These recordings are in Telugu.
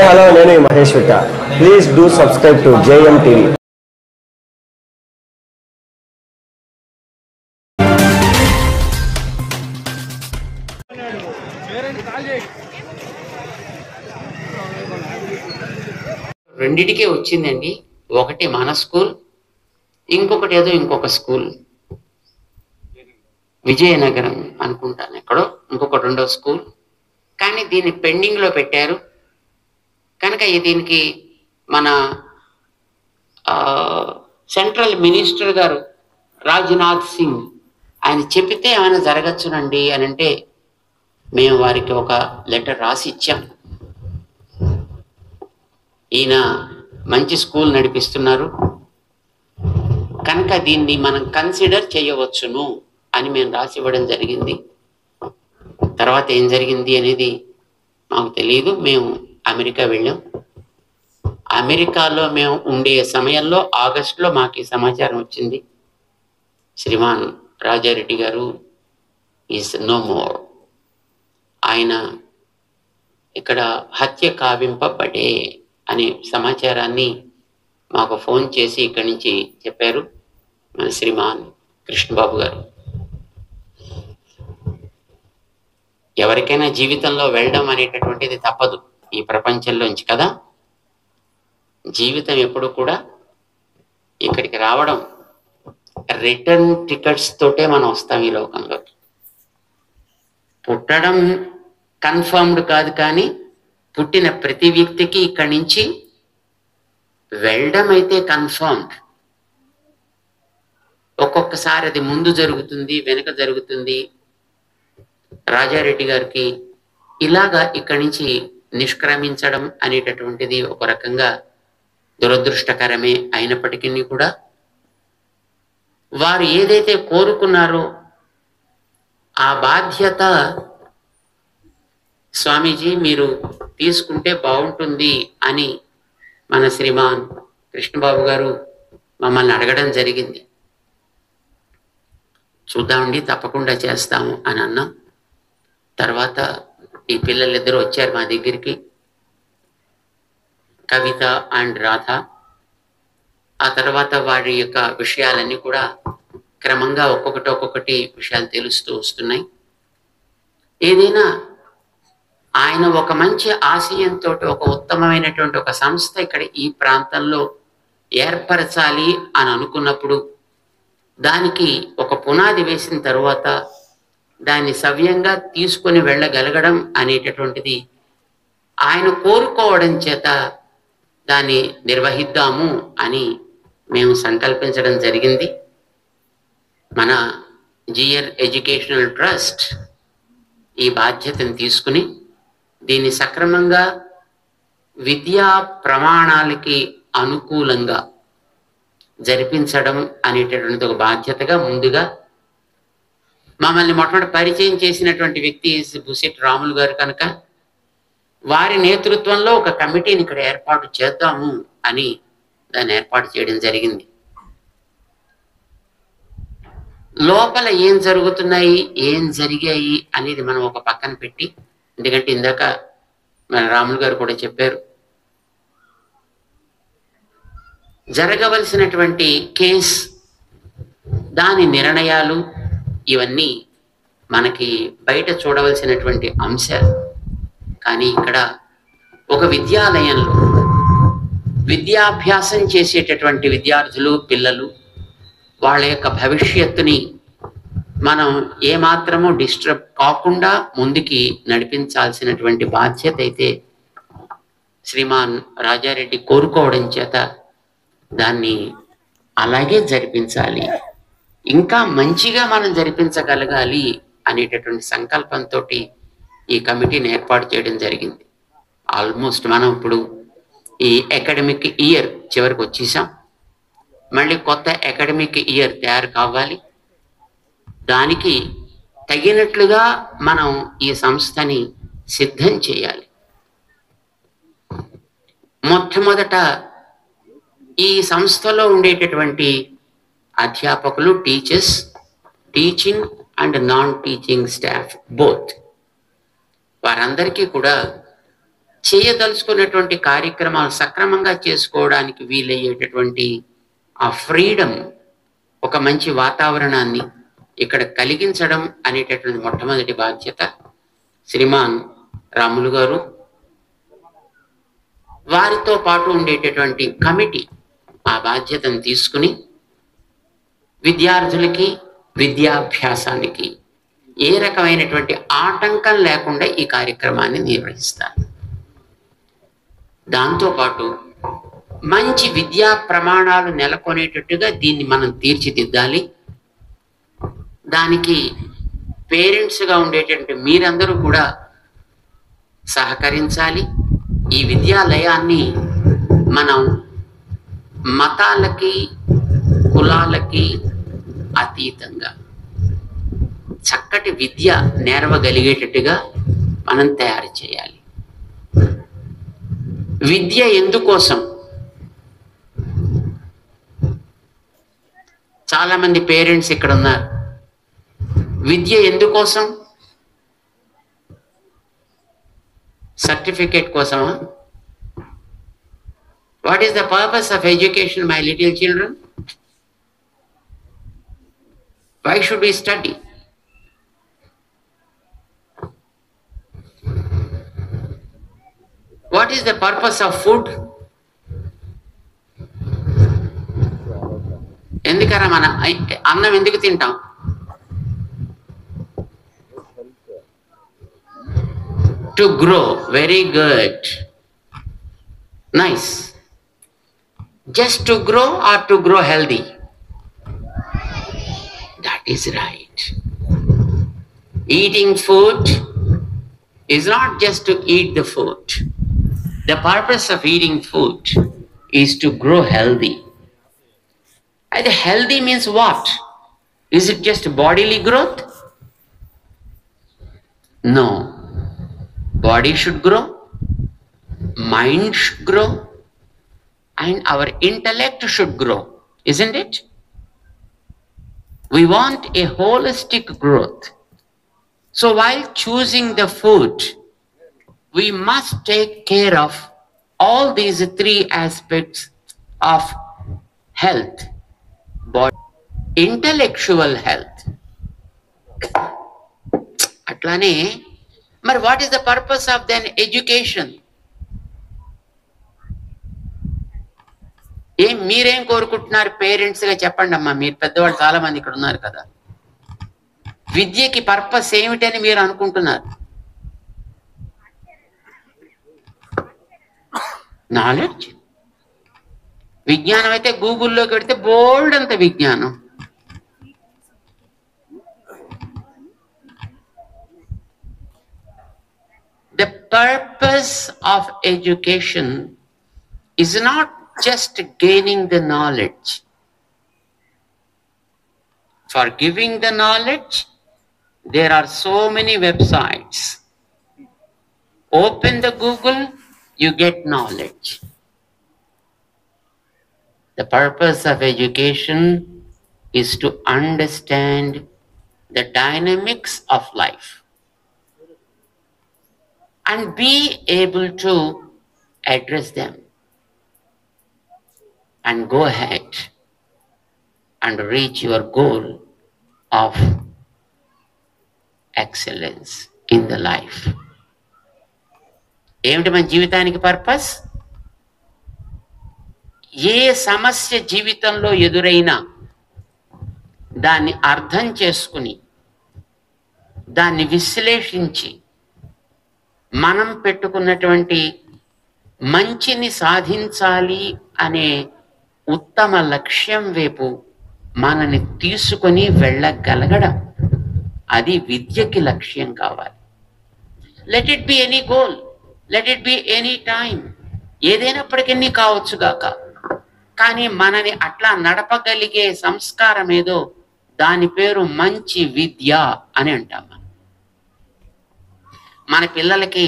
హాయ్ హలో నేను Mahesh Vitta. Please do subscribe to JM TV. రెండిటికే వచ్చిందండి. ఒకటి మన స్కూల్, ఇంకొకటి ఏదో ఇంకొక స్కూల్ విజయనగరం అనుకుంటాను, ఎక్కడో ఇంకొకటి రెండో స్కూల్. కానీ దీన్ని పెండింగ్లో పెట్టారు కనుక దీనికి మన సెంట్రల్ మినిస్టర్ గారు రాజ్నాథ్ సింగ్ ఆయన చెప్పితే ఏమైనా జరగచ్చునండి అని అంటే మేము వారికి ఒక లెటర్ రాసి ఇచ్చాం. ఈయన మంచి స్కూల్ నడిపిస్తున్నారు కనుక దీన్ని మనం కన్సిడర్ చేయవచ్చును అని మేము రాసి ఇవ్వడం జరిగింది. తర్వాత ఏం జరిగింది అనేది మాకు తెలియదు. మేము అమెరికా వెళ్ళాం. అమెరికాలో మేము ఉండే సమయంలో ఆగస్టులో మాకు ఈ సమాచారం వచ్చింది, శ్రీమాన్ రాజారెడ్డి గారు ఈజ్ నో మోర్. ఆయన ఇక్కడ హత్య కావింపబడే అనే సమాచారాన్ని మాకు ఫోన్ చేసి ఇక్కడి నుంచి చెప్పారు మన శ్రీమాన్ కృష్ణబాబు గారు. ఎవరికైనా జీవితంలో వెళ్ళడం అనేటటువంటిది తప్పదు ఈ ప్రపంచంలోంచి కదా. జీవితం ఎప్పుడు కూడా ఇక్కడికి రావడం రిటర్న్ టికెట్స్ తోటే మనం వస్తాం ఈ లోకంలోకి. పుట్టడం కన్ఫర్మ్డ్ కాదు, కానీ పుట్టిన ప్రతి వ్యక్తికి ఇక్కడి నుంచి వెళ్ళడం అయితే కన్ఫర్మ్డ్. ఒక్కొక్కసారి అది ముందు జరుగుతుంది, వెనుక జరుగుతుంది. రాజారెడ్డి గారికి ఇలాగా ఇక్కడి నుంచి నిష్క్రమించడం అనేటటువంటిది ఒక రకంగా దురదృష్టకరమే అయినప్పటికీ కూడా వారు ఏదైతే కోరుకున్నారో ఆ బాధ్యత స్వామీజీ మీరు తీసుకుంటే బాగుంటుంది అని మన శ్రీమాన్ కృష్ణబాబు గారు మమ్మల్ని అడగడం జరిగింది. చూద్దామండి, తప్పకుండా చేస్తాము అని అన్నాం. తర్వాత ఈ పిల్లలిద్దరూ వచ్చారు మా దగ్గరికి, కవిత అండ్ రాధ. ఆ తర్వాత వారి యొక్క విషయాలన్నీ కూడా క్రమంగా ఒక్కొక్కటి విషయాలు తెలుస్తూ వస్తున్నాయి. ఏదైనా ఆయన ఒక మంచి ఆశయంతో ఒక ఉత్తమమైనటువంటి ఒక సంస్థ ఇక్కడ ఈ ప్రాంతంలో ఏర్పరచాలి అని అనుకున్నప్పుడు దానికి ఒక పునాది వేసిన తరువాత దాన్ని సవ్యంగా తీసుకొని వెళ్ళగలగడం అనేటటువంటిది ఆయన కోరుకోవడం చేత దాన్ని నిర్వహిద్దాము అని మేము సంకల్పించడం జరిగింది. మన జిఆర్ ఎడ్యుకేషనల్ ట్రస్ట్ ఈ బాధ్యతను తీసుకుని దీన్ని సక్రమంగా విద్యా ప్రమాణాలకి అనుకూలంగా జరిపించడం అనేటటువంటి ఒక బాధ్యతగా ముందుగా మమ్మల్ని మొట్టమొదటి పరిచయం చేసినటువంటి వ్యక్తి బుసెట్ రాములు గారు కనుక వారి నేతృత్వంలో ఒక కమిటీని ఇక్కడ ఏర్పాటు చేద్దాము అని దాన్ని ఏర్పాటు చేయడం జరిగింది. లోపల ఏం జరుగుతున్నాయి, ఏం జరిగాయి అనేది మనం ఒక పక్కన పెట్టి, ఎందుకంటే ఇందాక మన రాములు గారు కూడా చెప్పారు, జరగవలసినటువంటి కేస్ దాని నిర్ణయాలు ఇవన్నీ మనకి బయట చూడవలసినటువంటి అంశాలు. కానీ ఇక్కడ ఒక విద్యాలయంలో విద్యాభ్యాసం చేసేటటువంటి విద్యార్థులు, పిల్లలు, వాళ్ళ యొక్క భవిష్యత్తుని మనం ఏమాత్రము డిస్టర్బ్ కాకుండా ముందుకి నడిపించాల్సినటువంటి బాధ్యత అయితే శ్రీమాన్ రాజారెడ్డి కోరుకోవడం చేత దాన్ని అలాగే జరిపించాలి, ఇంకా మంచిగా మనం జరిపించగలగాలి అనేటటువంటి సంకల్పంతో ఈ కమిటీని ఏర్పాటు చేయడం జరిగింది. ఆల్మోస్ట్ మనం ఇప్పుడు ఈ అకాడమిక్ ఇయర్ చివరికి వచ్చేసాం. మళ్ళీ కొత్త అకాడమిక్ ఇయర్ తయారు కావాలి. దానికి తగినట్లుగా మనం ఈ సంస్థని సిద్ధం చేయాలి. మొట్టమొదట ఈ సంస్థలో ఉండేటటువంటి అధ్యాపకులు, teachers, teaching and non teaching staff both, వారందరికీ కూడా చేయదలుచుకున్నటువంటి కార్యక్రమాలు సక్రమంగా చేసుకోవడానికి వీలయ్యేటటువంటి ఆ ఫ్రీడమ్, ఒక మంచి వాతావరణాన్ని ఇక్కడ కలిగించడం అనేటటువంటి మొట్టమొదటి బాధ్యత శ్రీమాన్ రాములు గారు, వారితో పాటు ఉండేటటువంటి కమిటీ ఆ బాధ్యతను తీసుకుని విద్యార్థులకి విద్యాభ్యాసానికి ఏ రకమైనటువంటి ఆటంకం లేకుండా ఈ కార్యక్రమాన్ని నిర్వహిస్తారు. దాంతోపాటు మంచి విద్యా ప్రమాణాలు నెలకొనేటట్టుగా దీన్ని మనం తీర్చిదిద్దాలి. దానికి పేరెంట్స్గా ఉండేటటువంటి మీరందరూ కూడా సహకరించాలి. ఈ విద్యాలయాన్ని మనం మతాలకి కులాలకి అతీతంగా చక్కటి విద్య నేర్వగలిగేటట్టుగా మనం తయారు చేయాలి. విద్య ఎందుకోసం? చాలా మంది పేరెంట్స్ ఇక్కడ ఉన్నారు. విద్య ఎందుకోసం? సర్టిఫికేట్ కోసమా? What is the purpose of education, my little children? Why should we study? What is the purpose of food? ఎందుకరా మన అన్నం ఎందుకు తింటాం? To grow. Very good. Nice. Just to grow or to grow healthy? That is right. Eating food is not just to eat the food. The purpose of eating food is to grow healthy. And healthy means what? Is it just bodily growth? No. Body should grow, mind should grow, and our intellect should grow, isn't it? We want a holistic growth. So while choosing the food, we must take care of all these three aspects of health: body, intellectual health. Atlane, మరి what is the purpose of then education? మీరేం కోరుకుంటున్నారు పేరెంట్స్గా? చెప్పండి అమ్మా. మీరు పెద్దవాళ్ళు చాలా మంది ఇక్కడ ఉన్నారు కదా. విద్యకి పర్పస్ ఏమిటని మీరు అనుకుంటున్నారు? నాలెడ్జ్. విజ్ఞానం అయితే గూగుల్లోకి పెడితే బోల్డ్ అంత విజ్ఞానం. The purpose of education is not just gaining the knowledge. For giving the knowledge, there are so many websites. Open the Google, you get knowledge. The purpose of education is to understand the dynamics of life and be able to address them and go ahead and reach your goal of excellence in the life. ఏమిటి మన జీవితానికి పర్పస్? ఏ సమస్య జీవితంలో ఎదురైనా దాన్ని అర్థం చేసుకుని దాన్ని విశ్లేషించి మనం పెట్టుకున్నటువంటి మంచిని సాధించాలి అనే ఉత్తమ లక్ష్యం వైపు మనని తీసుకొని వెళ్ళగలగడం, అది విద్యకి లక్ష్యం కావాలి. Let it be any goal, let it be any time, ఏదైనప్పటికీ కావచ్చు గాక. కానీ మనని అట్లా నడపగలిగే సంస్కారం ఏదో, దాని పేరు మంచి విద్య అని అంటాం. మన పిల్లలకి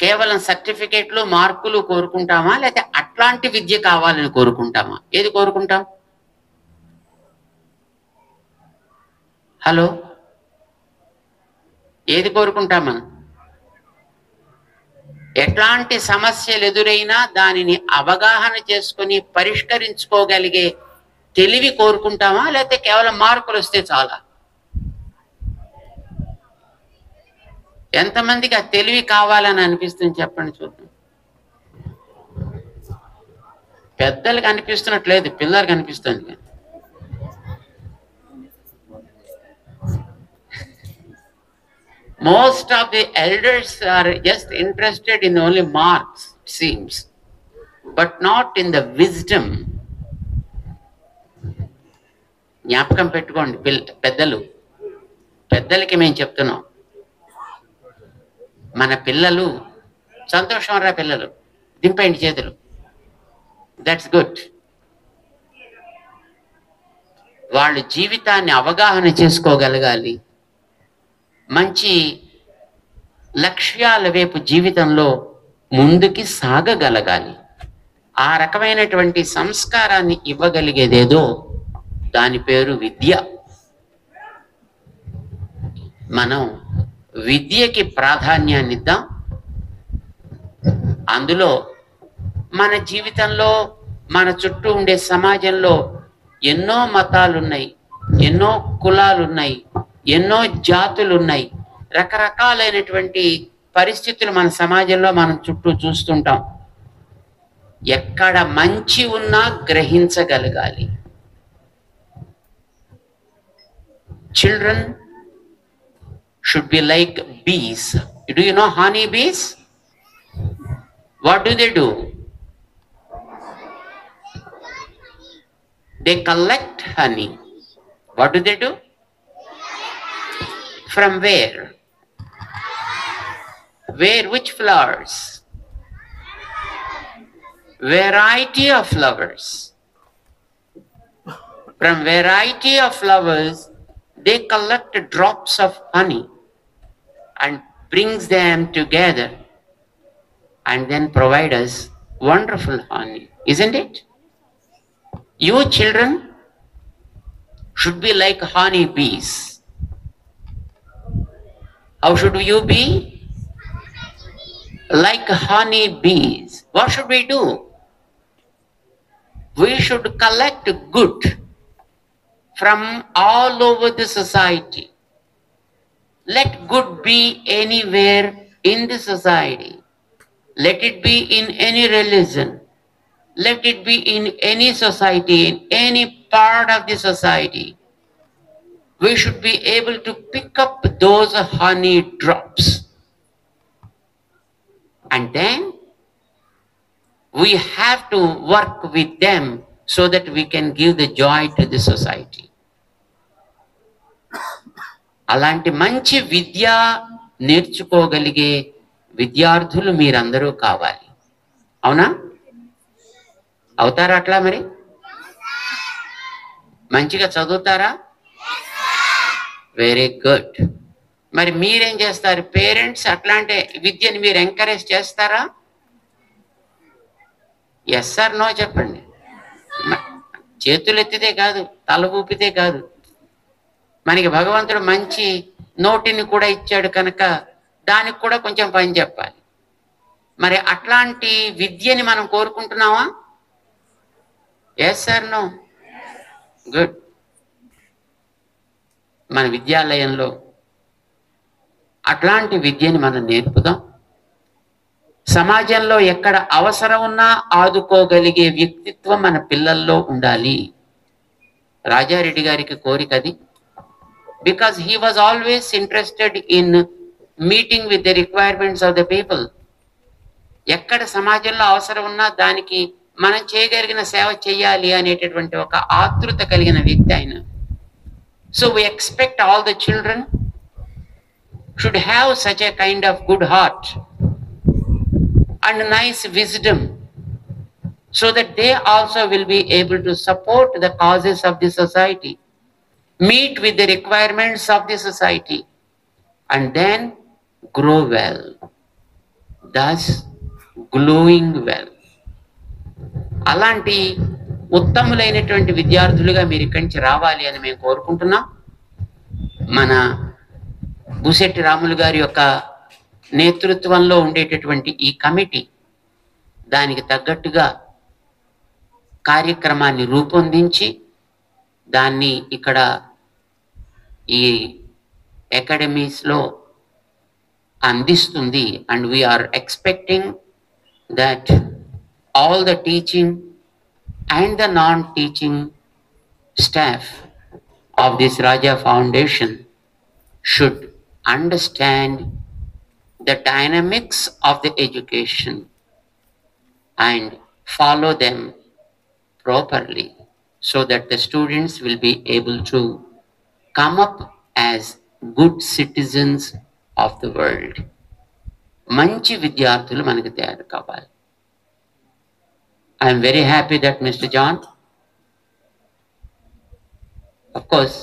కేవలం సర్టిఫికేట్లు మార్కులు కోరుకుంటామా, లేకపోతే అట్లాంటి విద్య కావాలని కోరుకుంటామా? ఏది కోరుకుంటాం? హలో, ఏది కోరుకుంటాం మనం? ఎట్లాంటి సమస్యలు ఎదురైనా దానిని అవగాహన చేసుకొని పరిష్కరించుకోగలిగే తెలివి కోరుకుంటామా, లేకపోతే కేవలం మార్కులు వస్తే చాలా? ఎంతమందికి ఆ తెలివి కావాలని అనిపిస్తుంది చెప్పండి చూద్దాం. పెద్దలకు అనిపిస్తున్నట్లేదు, పిల్లలకు అనిపిస్తుంది. Most of the elders are just interested in only marks, it seems, but not in the wisdom. జ్ఞాపకం పెట్టుకోండి పెద్దలకి మేము చెప్తున్నాం, మన పిల్లలు సంతోషం రా, పిల్లలు దింపండి చేతులు, దట్స్ గుడ్. వాళ్ళు జీవితాన్ని అవగాహన చేసుకోగలగాలి, మంచి లక్ష్యాల వైపు జీవితంలో ముందుకి సాగగలగాలి. ఆ రకమైనటువంటి సంస్కారాన్ని ఇవ్వగలిగేదేదో దాని పేరు విద్య. మనం విద్యకి ప్రాధాన్యాన్ని ఇద్దాం. అందులో మన జీవితంలో, మన చుట్టూ ఉండే సమాజంలో ఎన్నో మతాలు ఉన్నాయి, ఎన్నో కులాలు ఉన్నాయి, ఎన్నో జాతులు ఉన్నాయి, రకరకాలైనటువంటి పరిస్థితులు మన సమాజంలో మనం చుట్టూ చూస్తుంటాం. ఎక్కడ మంచి ఉన్నా గ్రహించగలగాలి. Children should be like bees. Do you know honey bees? What do? They collect honey. What do? From where? Which flowers? Variety of flowers. From variety of flowers, they collect drops of honey and brings them together and then provide us wonderful honey, isn't it? You children should be like honey bees. How should you be? Like honey bees. What should we do? We should collect good from all over the society. Let good be anywhere in the society. Let it be in any religion. Let it be in any society, in any part of the society. We should be able to pick up those honey drops. And then we have to work with them so that we can give the joy to the society. అలాంటి మంచి విద్య నేర్చుకోగలిగే విద్యార్థులు మీరందరూ కావాలి. అవునా? అవుతారా అట్లా? మరి మంచిగా చదువుతారా? Very good. మరి మీరేం చేస్తారు? పేరెంట్స్ అట్లాంటి విద్యని మీరు ఎంకరేజ్ చేస్తారా? ఎస్ ఆర్ నో చెప్పండి. చేతులు ఎత్తితే కాదు, తల ఊపితే కాదు. మనకి భగవంతుడు మంచి నోటిని కూడా ఇచ్చాడు కనుక దానికి కూడా కొంచెం పని చెప్పాలి. మరి అట్లాంటి విద్యని మనం కోరుకుంటున్నామా? Yes or no? గుడ్. మన విద్యాలయంలో అట్లాంటి విద్యని మనం నేర్పుదాం. సమాజంలో ఎక్కడ అవసరం ఉన్నా ఆదుకోగలిగే వ్యక్తిత్వం మన పిల్లల్లో ఉండాలి. రాజారెడ్డి గారికి కోరిక అది. Because he was always interested in meeting with the requirements of the people. ఎక్కడ సమాజంలో అవసరం ఉన్నా దానికి మనం చేయగలిగిన సేవ చేయాలి అనేటటువంటి ఒక ఆతృత కలిగిన వ్యక్తి ఆయన. So we expect all the children should have such a kind of good heart and nice wisdom, so that they also will be able to support the causes of the society, meet with the requirements of the society, and then grow well, thus glowing well. అలాంటి ఉత్తములైనటువంటి విద్యార్థులుగా మీరు ఇక్కడి నుంచి రావాలి అని మేము కోరుకుంటున్నాం. మన బుసెట్టి రాములు గారి యొక్క నేతృత్వంలో ఉండేటటువంటి ఈ కమిటీ దానికి తగ్గట్టుగా కార్యక్రమాన్ని రూపొందించి దాన్ని ఇక్కడ ఈ అకాడమీస్లో అందిస్తుంది. And we are expecting that all the teaching and the non-teaching staff of this Raja Foundation should understand the dynamics of the education and follow them properly so that the students will be able to come up as good citizens of the world. మంచి విద్యార్థులు మనకు తయారు కావాలి. I'm very happy that mister John, of course,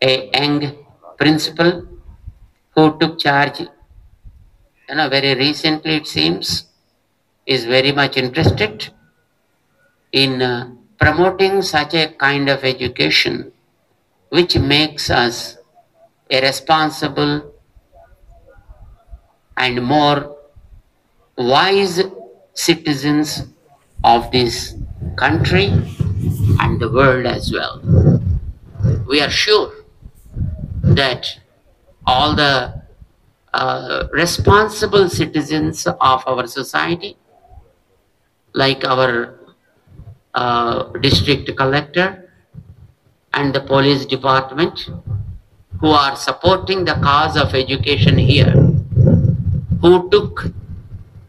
a young principal who took charge, very recently it seems, is very much interested in promoting such a kind of education which makes us a responsible and more wise citizens of this country and the world as well. We are sure that all the responsible citizens of our society, like our district collector and the police department, who are supporting the cause of education here, who took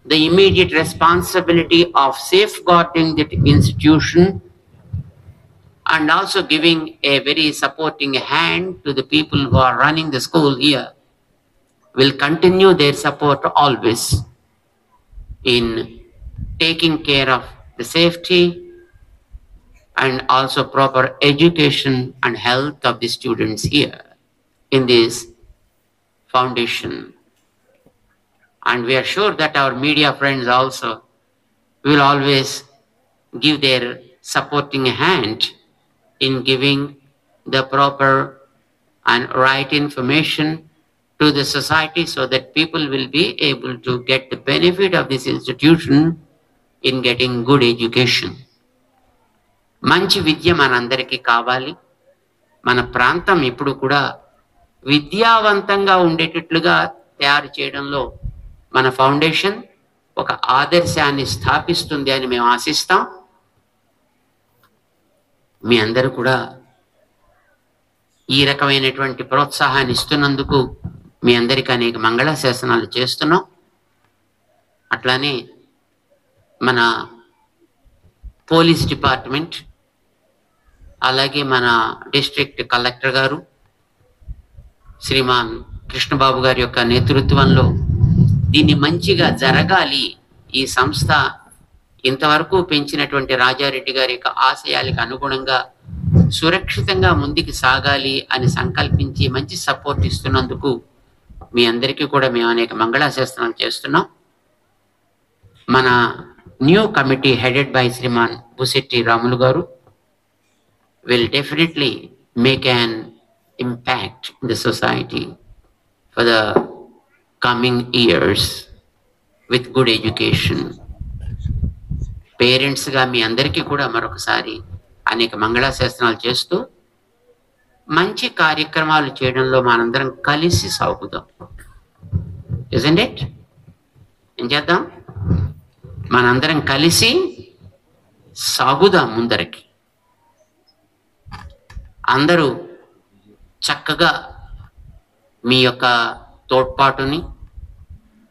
the immediate responsibility of safeguarding that institution and also giving a very supporting hand to the people who are running the school here, will continue their support always in taking care of the safety and also proper education and health of the students here in this foundation. And we are sure that our media friends also will always give their supporting hand in giving the proper and right information to the society so that people will be able to get the benefit of this institution in getting good education. మంచి విద్య మనందరికీ కావాలి. మన ప్రాంతం ఇప్పుడు కూడా విద్యావంతంగా ఉండేటట్లుగా తయారు చేయడంలో మన ఫౌండేషన్ ఒక ఆదర్శాన్ని స్థాపిస్తుంది అని మేము ఆశిస్తాం. మీ అందరూ కూడా ఈ రకమైనటువంటి ప్రోత్సాహాన్ని ఇస్తున్నందుకు మీ అందరికీ అనేక మంగళాశాసనాలు చేస్తున్నాం. అట్లానే మన పోలీస్ డిపార్ట్మెంట్, అలాగే మన డిస్ట్రిక్ట్ కలెక్టర్ గారు శ్రీమాన్ కృష్ణబాబు గారి యొక్క నేతృత్వంలో దీన్ని మంచిగా జరగాలి, ఈ సంస్థ ఇంతవరకు పెంచినటువంటి రాజారెడ్డి గారి యొక్క ఆశయాలకు అనుగుణంగా సురక్షితంగా ముందుకు సాగాలి అని సంకల్పించి మంచి సపోర్ట్ ఇస్తున్నందుకు మీ అందరికీ కూడా మేము అనేక మంగళాశాసనాలు చేస్తున్నాం. మన new committee headed by Shriman Busetti Ramulu garu will definitely make an impact in the society for the coming years with good education. Parents గా మీ అందరికీ కూడా మరొకసారి అనేక మంగళాశాసనాలు చేస్తూ మంచి కార్యక్రమాలు చేయడంలో మనందరం కలిసి సాగుదాం. isn't it? ఏం చేద్దాం? మనందరం కలిసి సాగుదాం ముందరికి. అందరూ చక్కగా మీ యొక్క తోడ్పాటుని,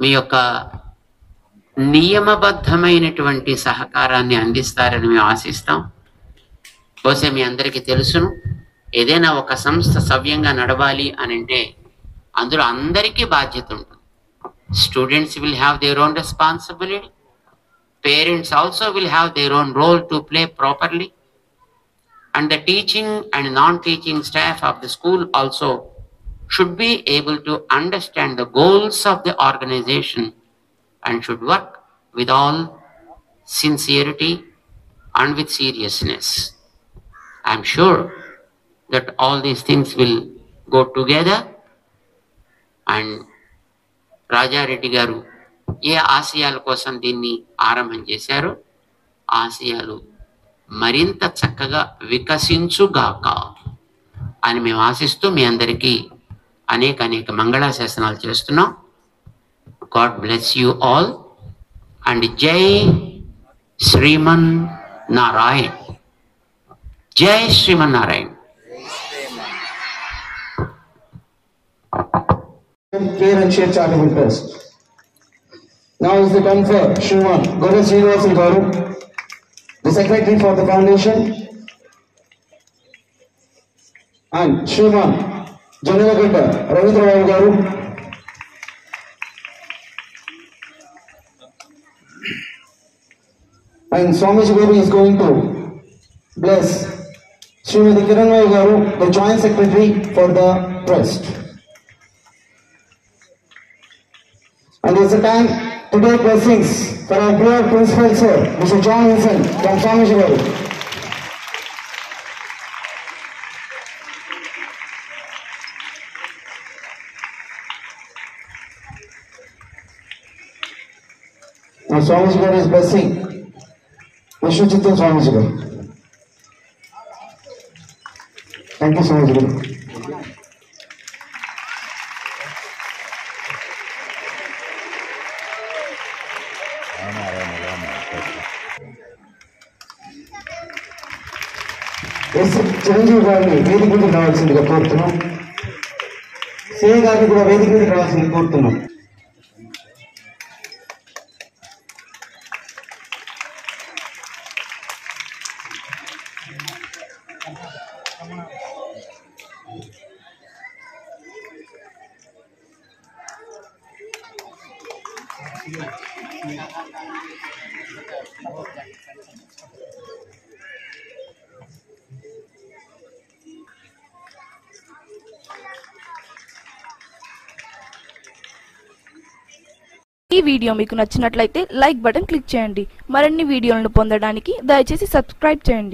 మీ యొక్క నియమబద్ధమైనటువంటి సహకారాన్ని అందిస్తారని మేము ఆశిస్తాం. బహుశా మీ అందరికీ తెలుసును, ఏదైనా ఒక సంస్థ సవ్యంగా నడవాలి అని అంటే అందులో అందరికీ బాధ్యత ఉంటుంది. Students will have their own responsibility, parents also will have their own role to play properly, and the teaching and non-teaching staff of the school also should be able to understand the goals of the organization and should work with all sincerity and with seriousness. I am sure that all these things will go together and Rajareddy గారు ఏ ఆశయాల కోసం దీన్ని ఆరంభం చేశారో ఆశయాలు మరింత చక్కగా వికసించుగాక అని మేము ఆశిస్తూ మీ అందరికీ అనేక మంగళాశాసనాలు చేస్తున్నాం. God bless you all and జై శ్రీమన్ నారాయణ్. జై Srimannarayana. Care and share charitable trust. Now is the time for Shriman Guru Srinivasan Garu, the secretary for the foundation, and Shriman Janagagada Ravindra Babu Garu, and Swamiji Garu is going to bless Srimati Kiranmaya Garu, the joint secretary for the trust. And it's a time to take blessings for our dear principal sir, Mr. John Wilson from Swamiji Garu. Now Swamiji Garu is blessing Vishnuchittan Swamiji Garu. Thank you, Swamiji Garu. S Chiranjeevi గారిని వేదిక మీదకి రావాల్సిందిగా కోరుతున్నాం. సిఐ గారిని కూడా వేదిక మీదకి రావాల్సింది కోరుతున్నాం. ఈ వీడియో మీకు నచ్చినట్లయితే లైక్ బటన్ క్లిక్ చేయండి. మరిన్ని వీడియోలను పొందడానికి దయచేసి సబ్స్క్రైబ్ చేయండి.